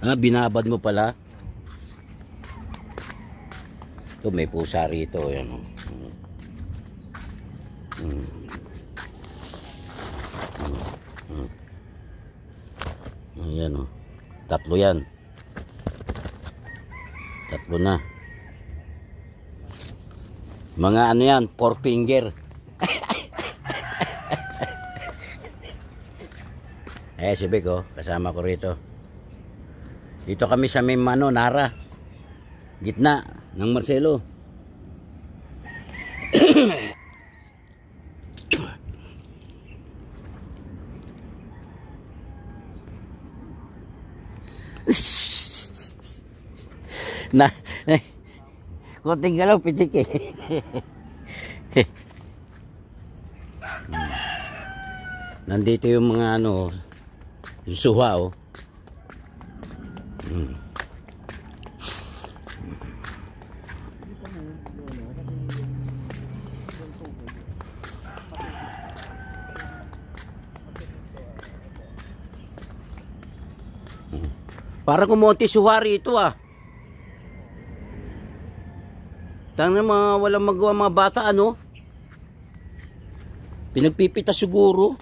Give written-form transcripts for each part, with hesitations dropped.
Ah, binabad mo pala. Ito may pusa rito, yan. Ayan oh. Tatlo yan. Tatlo na. Mga ano yan, 4 finger. Si Bek oh, kasama ko rito. Dito kami sa may Nara. Gitna ng Marcelo. Konting galaw, pitik eh. Nandito yung mga ano, yung suha oh. Parang kumonti suwari ito ah. Tanga mga walang magawa mga bata ano. Pinagpipita siguro.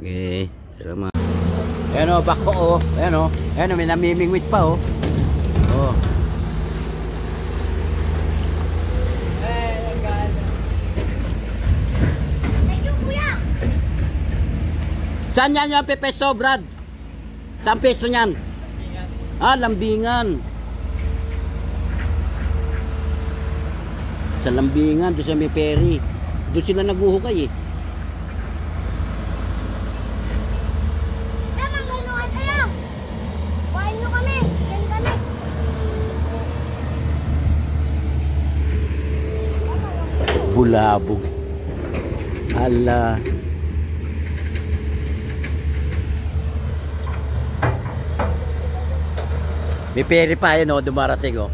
Okay, salamat. Ayan o, bako o. Ayan o, ayan o, may namimingwit pa o. O. Saan yan yung pepeso, Brad? Saan peso yan? Ah, Lambingan. Sa Lambingan, doon sa may ferry. Doon sila naguhukay eh. Bulabog. Ala. May peri pa yun o, dumarating o.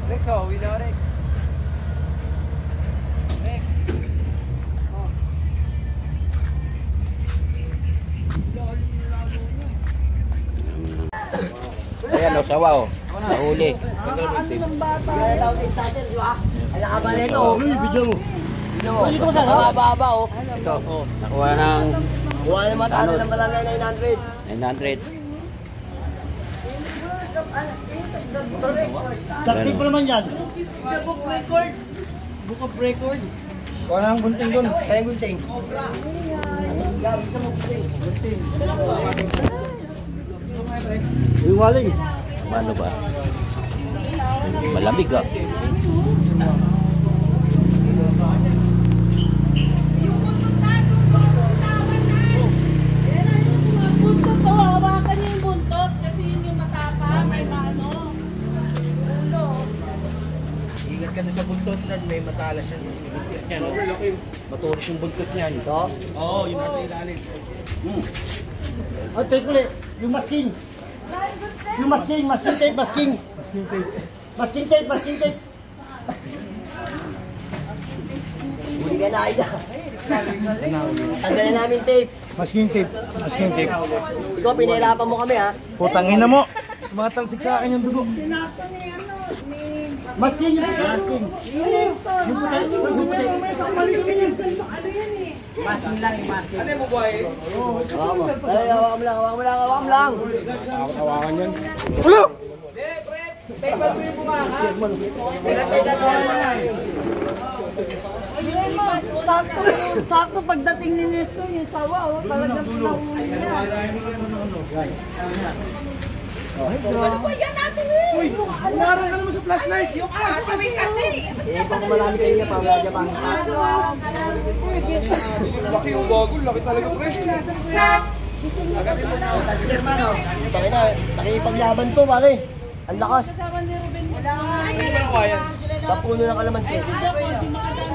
Rex o, wala Rex. Ayan o, sawa o. Nahuli. Haba-haba o. Ito, nakuha ng... Kuha naman tayo ng barangay 900. 900. Sakti pa naman yan. Book of record. Kuha na ang gunting doon. Kaya gunting. Yung waling. Ano ba? Malamig ah. Yung buntot na, buntot to, hawakan niyo yung buntot kasi yun yung matapang, may maano. Ulo. Ingat ka na sa buntot na may matalas yan. Matulis yung buntot niyan. Ito? Oo, yun nasa ilalim. At take ulit. Yung masking. Yung masking tape. Masking tape. Huli ka na, Aida. Tanggalin namin tape. Masking tape. Ikaw, pinahirapan mo kami ha. Putangin na mo. Matalsik sa akin yung dugo. Sinapa ni ano, ni... Masking. Yung puti. Ano yan eh? Masking lang, masking. Ano mo boy? Ay, hawak mo lang. Hawakan yan. Sakto pagdating ni Nestor, yung sawa, talagang pinahuli niya. Ano ba yan natin eh? Umarang ka naman sa flashlight. Yung kami kasi. Pag malami kayo niya, pang lagya pang. Laki yung bago, laki talaga fresh. Taki na, nakipaglaban to, pare. Ang lakas. Kasama ni Ruben. Sa puno ng kalamansi.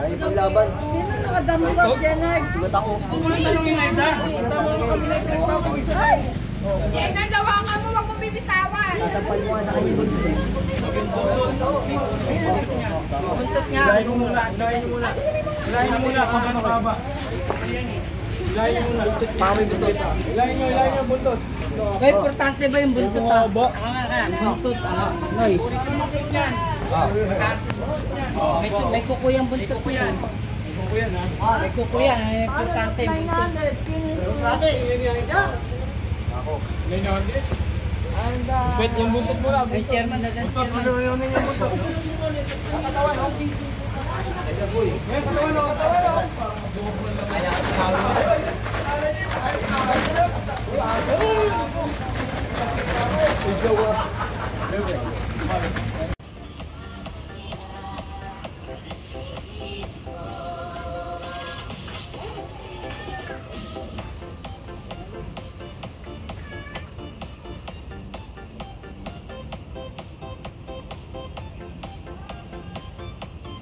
Nakipaglaban. Sino nakadamot dyan ay? Sigat ako. Yan ang dawangan mo, wag mo bibitawan. Sasampal mo nga sa kanya buntot eh. Buntot nga. Ilahin mo muna kung ano kaba. Ilahin mo muna. Pamay buntot. Ilahin nyo buntot. Kaya importante ba yung buntot ah? Buntot ah. Noy. May kuko yung buntot ko yan. May kuko yan. Importante yung buntot. Pwede yung buntot mo lang. May chairman na dyan. Chairman.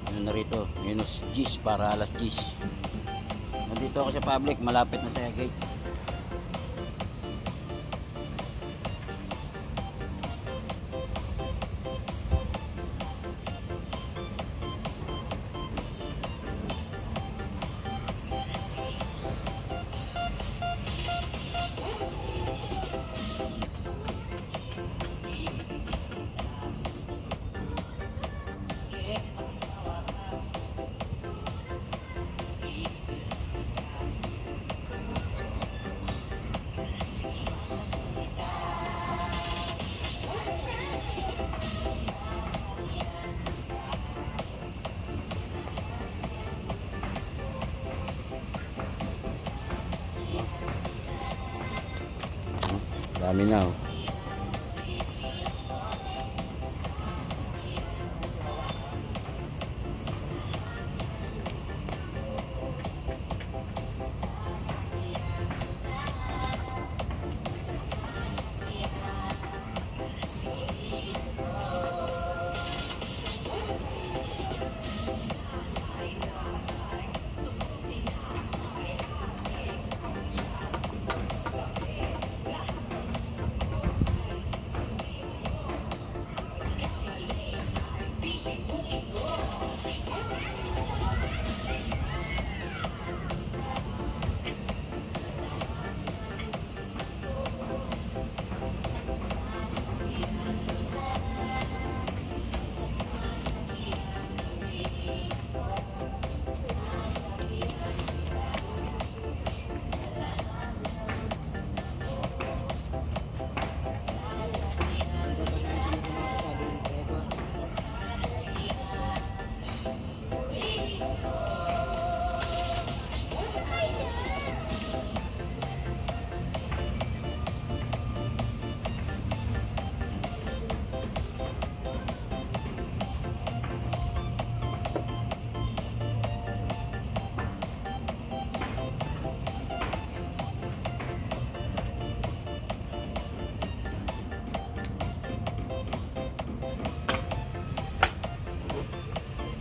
Ano na rito? Minus 10 para alas 10. Nandito ako sa public, malapit na sa gate. Dami na oh.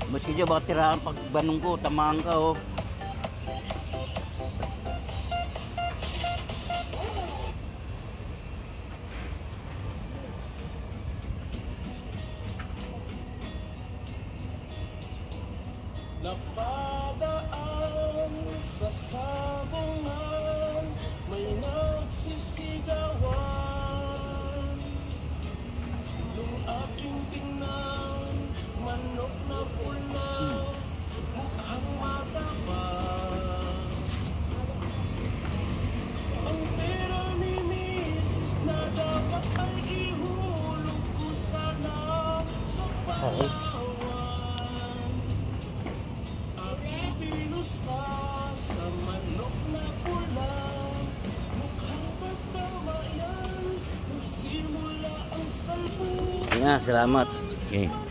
Maski dyan, baka tirahan pagbanong ko, tamaan ka oh. Napadaan sa sabungan, may nagsisigawan. Nung aking tingnan, manok na pula, mukhang mataba. nga, salamat. Okay.